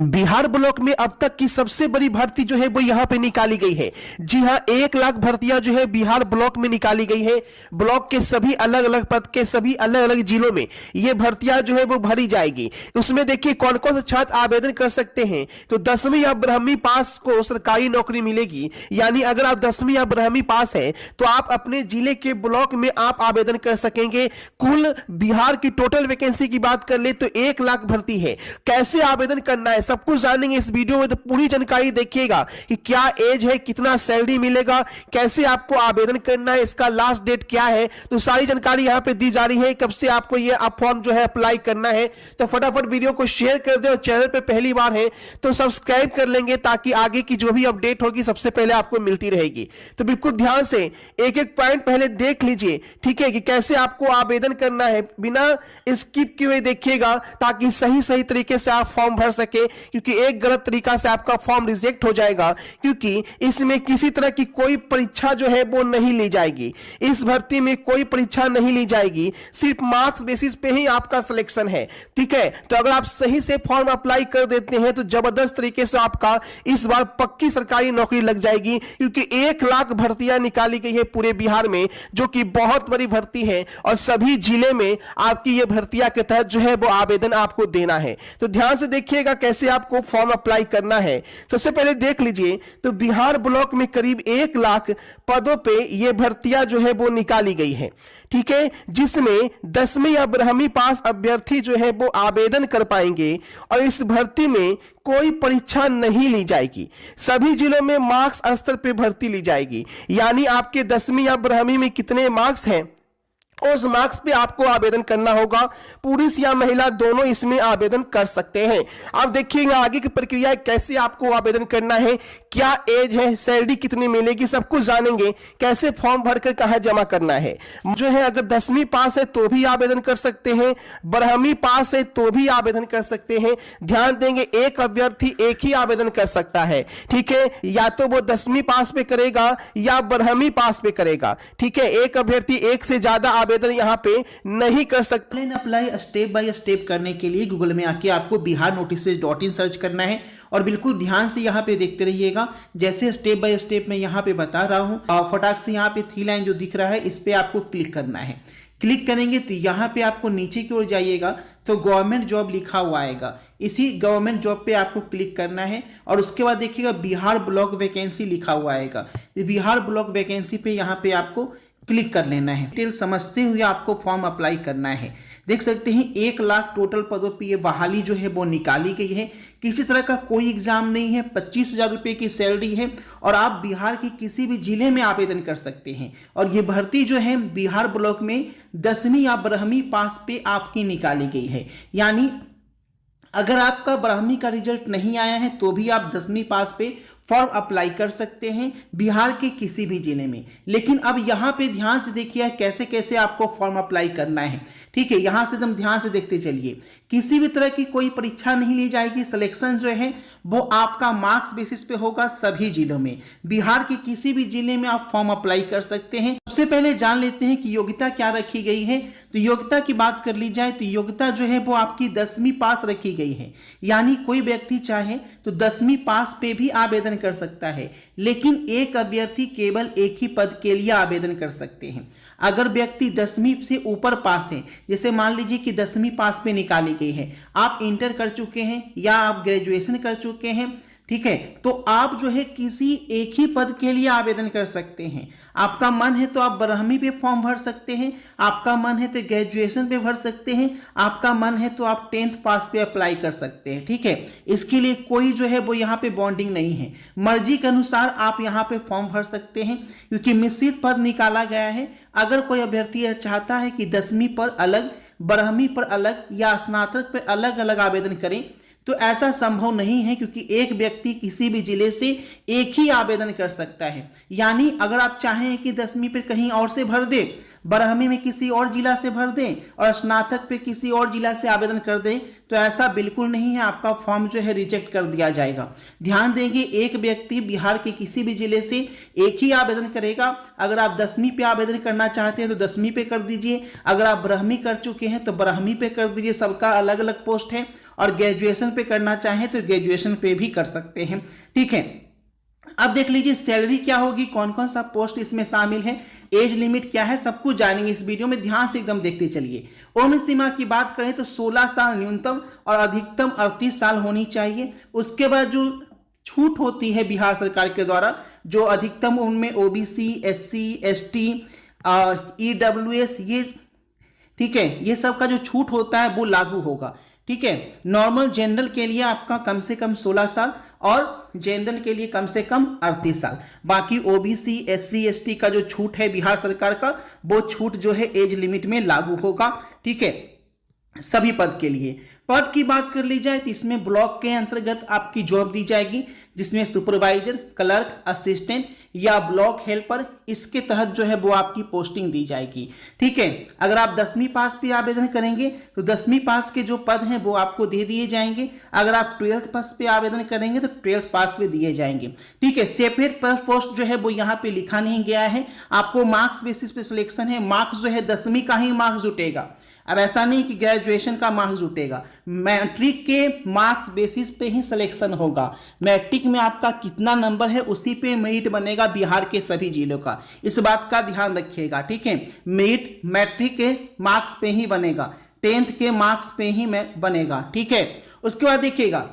Bihar block में अब तक की सबसे बड़ी भर्ती जो है वो यहां पे निकाली गई है। जी हां, 1 लाख भर्तियां जो है बिहार ब्लॉक में निकाली गई है। ब्लॉक के सभी अलग अलग पद के सभी अलग अलग जिलों में ये भर्तियां जो है वो भरी जाएगी। उसमें देखिए कौन कौन से छात्र आवेदन कर सकते हैं। तो 10वीं या 12वीं पास को सरकारी नौकरी मिलेगी। यानी अगर आप 10वीं या 12वीं पास है तो आप अपने जिले के ब्लॉक में आप आवेदन कर सकेंगे। कुल बिहार की टोटल वैकेंसी की बात कर ले तो 1 लाख भर्ती है। कैसे आवेदन करना है सब कुछ जानेंगे इस वीडियो में, तो पूरी जानकारी देखिएगा कि क्या एज है, कितना सैलरी मिलेगा, कैसे आपको आवेदन करना है, इसका लास्ट डेट क्या है। तो सारी जानकारी यहां पे दी जा रही है, कब से आपको ये फॉर्म जो है अप्लाई करना है। तो फटाफट वीडियो को शेयर कर दे और चैनल पे पहली बार है तो सब्सक्राइब कर लेंगे ताकि आगे की जो भी अपडेट होगी सबसे पहले आपको मिलती रहेगी। तो बिल्कुल ध्यान से एक एक पॉइंट पहले देख लीजिए, ठीक है, कि कैसे आपको आवेदन करना है। बिना स्किप किए हुए देखिएगा ताकि सही सही तरीके से आप फॉर्म भर सके, क्योंकि एक गलत तरीका से आपका फॉर्म रिजेक्ट हो जाएगा। क्योंकि इसमें किसी तरह की कोई परीक्षा जो है वो नहीं ली जाएगी। इस भर्ती में कोई परीक्षा नहीं ली जाएगी, सिर्फ मार्क्स बेसिस पे ही आपका सिलेक्शन है, ठीक है। तो अगर आप सही से फॉर्म अप्लाई कर देते हैं तो जबरदस्त तरीके से आपका इस बार पक्की सरकारी नौकरी लग जाएगी। क्योंकि 1 लाख भर्तियां निकाली गई है पूरे बिहार में, जो कि बहुत बड़ी भर्ती है और सभी जिले में आपकी ये भर्तियां के तहत जो है वो आवेदन आपको देना है। तो ध्यान से देखिएगा कैसे आपको फॉर्म अप्लाई करना है। तो सबसे पहले देख लीजिए, तो बिहार ब्लॉक में करीब 1 लाख पदों पे ये भर्तियां जो है वो निकाली गई है, ठीक है, जिसमें 10वीं या 12वीं पास अभ्यर्थी जो है वो आवेदन कर पाएंगे। और इस भर्ती में कोई परीक्षा नहीं ली जाएगी, सभी जिलों में मार्क्स स्तर पे भर्ती ली जाएगी। यानी आपके 10वीं या 12वीं में कितने मार्क्स हैं उस मार्क्स पे आपको आवेदन करना होगा। पुरुष या महिला दोनों इसमें आवेदन कर सकते हैं। अब देखिएगा आगे की प्रक्रिया कैसे आपको आवेदन करना है, क्या एज है, सैलरी कितनी मिलेगी, सब कुछ जानेंगे। कैसे फॉर्म भरकर कहां जमा करना है जो है। अगर 10वीं पास है तो भी आवेदन कर सकते हैं, 12वीं पास है तो भी आवेदन कर सकते हैं। ध्यान देंगे एक अभ्यर्थी एक ही आवेदन कर सकता है, ठीक है, या तो वो 10वीं पास पे करेगा या 12वीं पास पे करेगा, ठीक है। एक अभ्यर्थी एक से ज्यादा आवेदन यहां पे नहीं कर सकते। Online apply step by step करने के लिए गूगल में आके आपको biharnotices.in सर्च करना है और बिल्कुल ध्यान से यहाँ पे देखते रहिएगा। जैसे स्टेप बाय स्टेप मैं यहाँ पे बता रहा हूँ, फटाक से यहाँ पे 3 लाइन जो दिख रहा है इस पे आपको क्लिक करना है। क्लिक करेंगे तो यहाँ पे आपको नीचे की ओर जाइएगा तो गवर्नमेंट जॉब लिखा हुआ आएगा, इसी गवर्नमेंट जॉब पे आपको क्लिक करना है। और उसके बाद देखिएगा बिहार ब्लॉक वैकेंसी लिखा हुआ आएगा, बिहार ब्लॉक वैकेंसी पे यहाँ पे आपको क्लिक कर लेना है। डिटेल समझते हुए आपको फॉर्म अप्लाई करना है। देख सकते हैं 1 लाख टोटल पदों पर ये बहाली जो है वो निकाली गई है। किसी तरह का कोई एग्जाम नहीं है, 25,000 रुपये की सैलरी है और आप बिहार के किसी भी जिले में आवेदन कर सकते हैं। और ये भर्ती जो है बिहार ब्लॉक में 10वीं या 12वीं पास पे आपकी निकाली गई है। यानी अगर आपका 12वीं का रिजल्ट नहीं आया है तो भी आप 10वीं पास पे फॉर्म अप्लाई कर सकते हैं बिहार के किसी भी जिले में। लेकिन अब यहाँ पे ध्यान से देखिए कैसे कैसे आपको फॉर्म अप्लाई करना है, ठीक है। यहाँ से एकदम ध्यान से देखते चलिए, किसी भी तरह की कोई परीक्षा नहीं ली जाएगी। सिलेक्शन जो है वो आपका मार्क्स बेसिस पे होगा सभी जिलों में। बिहार के किसी भी जिले में आप फॉर्म अप्लाई कर सकते हैं। सबसे पहले जान लेते हैं कि योग्यता क्या रखी गई है। तो योग्यता की बात कर ली जाए तो योग्यता जो है वो आपकी 10वीं पास रखी गई है। यानी कोई व्यक्ति चाहे तो 10वीं पास पे भी आवेदन कर सकता है, लेकिन एक अभ्यर्थी केवल एक ही पद के लिए आवेदन कर सकते हैं। अगर व्यक्ति 10वीं से ऊपर पास है, जैसे मान लीजिए कि 10वीं पास पे निकाली गई है, आप इंटर कर चुके हैं या आप ग्रेजुएशन कर चुके हैं, ठीक है, तो आप जो है किसी एक ही पद के लिए आवेदन कर सकते हैं। आपका मन है तो आप 12वीं पे फॉर्म भर सकते हैं, आपका मन है तो ग्रेजुएशन पे भर सकते हैं, आपका मन है तो आप 10th पास पे अप्लाई कर सकते हैं, ठीक है। इसके लिए कोई जो है वो यहाँ पे बॉन्डिंग नहीं है, मर्जी के अनुसार आप यहाँ पे फॉर्म भर सकते हैं। क्योंकि मिश्रित पद निकाला गया है। अगर कोई अभ्यर्थी चाहता है कि 10वीं पर अलग, 12वीं पर अलग या स्नातक पर अलग अलग आवेदन करें तो ऐसा संभव नहीं है, क्योंकि एक व्यक्ति किसी भी जिले से एक ही आवेदन कर सकता है। यानी अगर आप चाहें कि 10वीं पे कहीं और से भर दें, 12वीं में किसी और जिला से भर दें और स्नातक पे किसी और जिला से आवेदन कर दें तो ऐसा बिल्कुल नहीं है, आपका फॉर्म जो है रिजेक्ट कर दिया जाएगा। ध्यान देंगे एक व्यक्ति बिहार के किसी भी जिले से एक ही आवेदन करेगा। अगर आप 10वीं पे आवेदन करना चाहते हैं तो 10वीं पे कर दीजिए, अगर आप 12वीं कर चुके हैं तो 12वीं पे कर दीजिए। सबका अलग अलग पोस्ट है और ग्रेजुएशन पे करना चाहें तो ग्रेजुएशन पे भी कर सकते हैं। ठीक है, अब देख लीजिए सैलरी क्या होगी, कौन कौन सा पोस्ट इसमें शामिल है, एज लिमिट क्या है, सब कुछ जानेंगे इस वीडियो में, ध्यान से एकदम देखते चलिए। उम्र सीमा की बात करें तो 16 साल न्यूनतम और अधिकतम 38 साल होनी चाहिए। उसके बाद जो छूट होती है बिहार सरकार के द्वारा, जो अधिकतम उनमें ओबीसी, एससी, एसटी, ईडब्ल्यूएस, ये ठीक है, ये सब का जो छूट होता है वो लागू होगा। ठीक है, नॉर्मल जनरल के लिए आपका कम से कम 16 साल और जनरल के लिए कम से कम 38 साल। बाकी ओबीसी, एससी, एसटी का जो छूट है बिहार सरकार का, वो छूट जो है एज लिमिट में लागू होगा। ठीक है, सभी पद के लिए। पद की बात कर ली जाए तो इसमें ब्लॉक के अंतर्गत आपकी जॉब दी जाएगी, जिसमें सुपरवाइजर, क्लर्क, असिस्टेंट या ब्लॉक हेल्पर, इसके तहत जो है वो आपकी पोस्टिंग दी जाएगी। ठीक है, अगर आप 10वीं पास पे आवेदन करेंगे तो 10वीं पास के जो पद हैं वो आपको दे दिए जाएंगे। अगर आप 12th पास पे आवेदन करेंगे तो 12th पास पे दिए जाएंगे। ठीक है, सेपरेट पोस्ट जो है वो यहाँ पे लिखा नहीं गया है, आपको मार्क्स बेसिस पे सिलेक्शन है। मार्क्स जो है 10वीं का ही मार्क्स जुटेगा, अब ऐसा नहीं कि ग्रेजुएशन का मार्क्स जुटेगा, मैट्रिक के मार्क्स बेसिस पे ही सिलेक्शन होगा। मैट्रिक में आपका कितना नंबर है उसी पे मेरिट बनेगा बिहार के सभी जिलों का, इस बात का ध्यान रखिएगा। ठीक है, मेरिट मैट्रिक के मार्क्स पे ही बनेगा, 10th के मार्क्स पे ही बनेगा। ठीक है, उसके बाद देखिएगा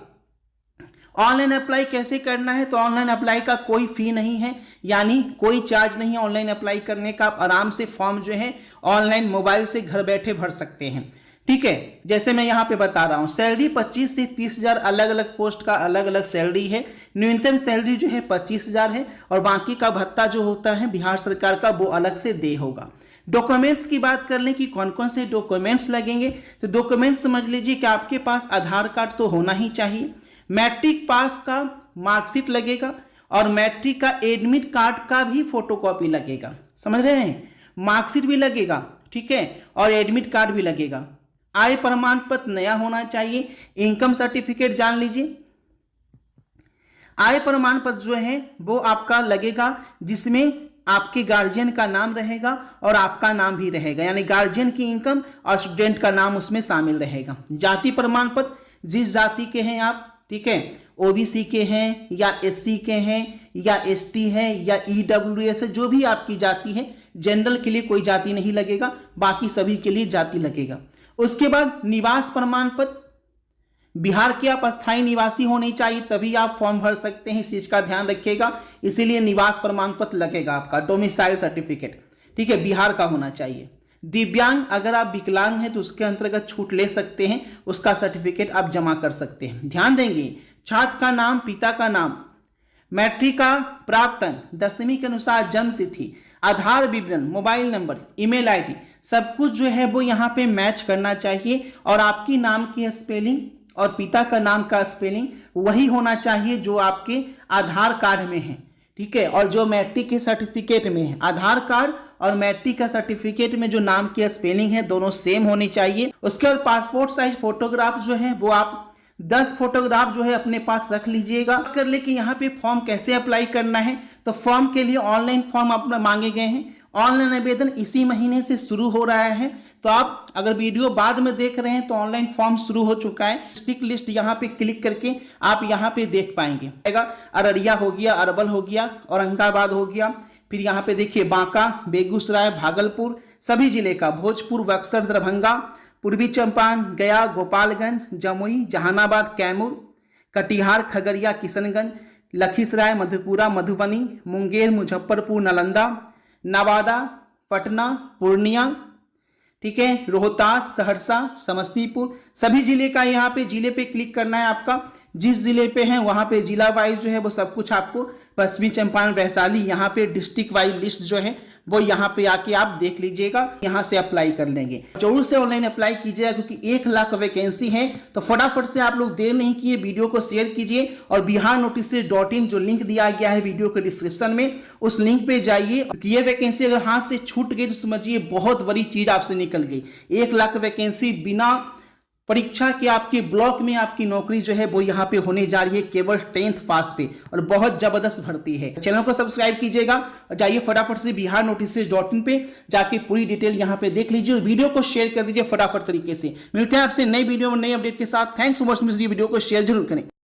ऑनलाइन अप्लाई कैसे करना है। तो ऑनलाइन अप्लाई का कोई फी नहीं है, यानी कोई चार्ज नहीं है ऑनलाइन अप्लाई करने का। आप आराम से फॉर्म जो है ऑनलाइन मोबाइल से घर बैठे भर सकते हैं। ठीक है, जैसे मैं यहाँ पे बता रहा हूँ, सैलरी 25 से 30,000 अलग अलग पोस्ट का अलग अलग सैलरी है। न्यूनतम सैलरी जो है 25,000 है और बाकी का भत्ता जो होता है बिहार सरकार का वो अलग से दे होगा। डॉक्यूमेंट्स की बात कर लें कि कौन कौन से डॉक्यूमेंट्स लगेंगे, तो डॉक्यूमेंट्स समझ लीजिए कि आपके पास आधार कार्ड तो होना ही चाहिए, मैट्रिक पास का मार्कशीट लगेगा और मैट्रिक का एडमिट कार्ड का भी फोटोकॉपी लगेगा। समझ रहे हैं, मार्कशीट भी लगेगा, ठीक है, और एडमिट कार्ड भी लगेगा। आय प्रमाण पत्र नया होना चाहिए। इनकम सर्टिफिकेट जान लीजिए, आय प्रमाण पत्र जो है वो आपका लगेगा, जिसमें आपके गार्जियन का नाम रहेगा और आपका नाम भी रहेगा, यानी गार्जियन की इनकम और स्टूडेंट का नाम उसमें शामिल रहेगा। जाति प्रमाण पत्र, जिस जाति के हैं आप, ठीक है, ओबीसी के हैं या एससी के हैं या एसटी है या ईडब्ल्यूएस है, जो भी आपकी जाति है, जनरल के लिए कोई जाति नहीं लगेगा, बाकी सभी के लिए जाति लगेगा। उसके बाद निवास प्रमाण पत्र, बिहार के आप अस्थायी निवासी होने चाहिए तभी आप फॉर्म भर सकते हैं, इस चीज का ध्यान रखिएगा, इसीलिए निवास प्रमाण पत्र लगेगा आपका। डोमिसाइल सर्टिफिकेट, ठीक है, बिहार का होना चाहिए। दिव्यांग, अगर आप विकलांग हैं तो उसके अंतर्गत छूट ले सकते हैं, उसका सर्टिफिकेट आप जमा कर सकते हैं। ध्यान देंगे, छात्र का नाम, पिता का नाम, मैट्रिक का प्राप्त अंक, 10वीं के अनुसार जन्म तिथि, आधार विवरण, मोबाइल नंबर, ईमेल आईडी, सब कुछ जो है वो यहाँ पे मैच करना चाहिए। और आपकी नाम की स्पेलिंग और पिता का नाम का स्पेलिंग वही होना चाहिए जो आपके आधार कार्ड में है। ठीक है, और जो मैट्रिक के सर्टिफिकेट में है, आधार कार्ड और मैट्रिक का सर्टिफिकेट में जो नाम की स्पेलिंग है दोनों सेम होनी चाहिए। उसके बाद पासपोर्ट साइज फोटोग्राफ जो है वो आप 10 फोटोग्राफ जो है अपने पास रख लीजिएगा। कर ले कि यहाँ पे फॉर्म कैसे अप्लाई करना है, तो फॉर्म के लिए ऑनलाइन फॉर्म अपना मांगे गए हैं। ऑनलाइन आवेदन इसी महीने से शुरू हो रहा है, तो आप अगर वीडियो बाद में देख रहे हैं तो ऑनलाइन फॉर्म शुरू हो चुका है। डिस्ट्रिक्ट लिस्ट यहाँ पे क्लिक करके आप यहाँ पे देख पाएंगे। अररिया हो गया, अरवल हो गया, औरंगाबाद हो गया, फिर यहाँ पे देखिए बांका, बेगूसराय, भागलपुर, सभी जिले का, भोजपुर, बक्सर, दरभंगा, पूर्वी चंपारण, गया, गोपालगंज, जमुई, जहानाबाद, कैमूर, कटिहार, खगड़िया, किशनगंज, लखीसराय, मधेपुरा, मधुबनी, मुंगेर, मुजफ्फरपुर, नालंदा, नवादा, पटना, पूर्णिया, ठीक है, रोहतास, सहरसा, समस्तीपुर, सभी जिले का यहाँ पे जिले पे क्लिक करना है आपका। जिस जिले पे है वहाँ पे जिला वाइज जो है वो सब कुछ आपको, पश्चिमी चंपारण, वैशाली, यहाँ पे डिस्ट्रिक्ट वाइज लिस्ट जो है वो यहाँ पे आके आप देख लीजिएगा, यहाँ से अप्लाई कर लेंगे। जरूर से ऑनलाइन अप्लाई कीजिएगा क्योंकि 1 लाख वैकेंसी है, तो फटाफट से आप लोग देर नहीं किए, वीडियो को शेयर कीजिए और biharnotices.in जो लिंक दिया गया है वीडियो के डिस्क्रिप्शन में, उस लिंक पे जाइए। ये वैकेंसी अगर हाथ से छूट गई तो समझिए बहुत बड़ी चीज आपसे निकल गई। 1 लाख वैकेंसी बिना परीक्षा के आपके ब्लॉक में आपकी नौकरी जो है वो यहाँ पे होने जा रही है केवल 10th पास पे, और बहुत जबरदस्त भर्ती है। चैनल को सब्सक्राइब कीजिएगा और जाइए फटाफट से biharnotices.in पे जाके पूरी डिटेल यहाँ पे देख लीजिए और वीडियो को शेयर कर दीजिए फटाफट तरीके से। मिलते हैं आपसे नई वीडियो में नई अपडेट के साथ। Thanks so much. वीडियो को शेयर जरूर करें।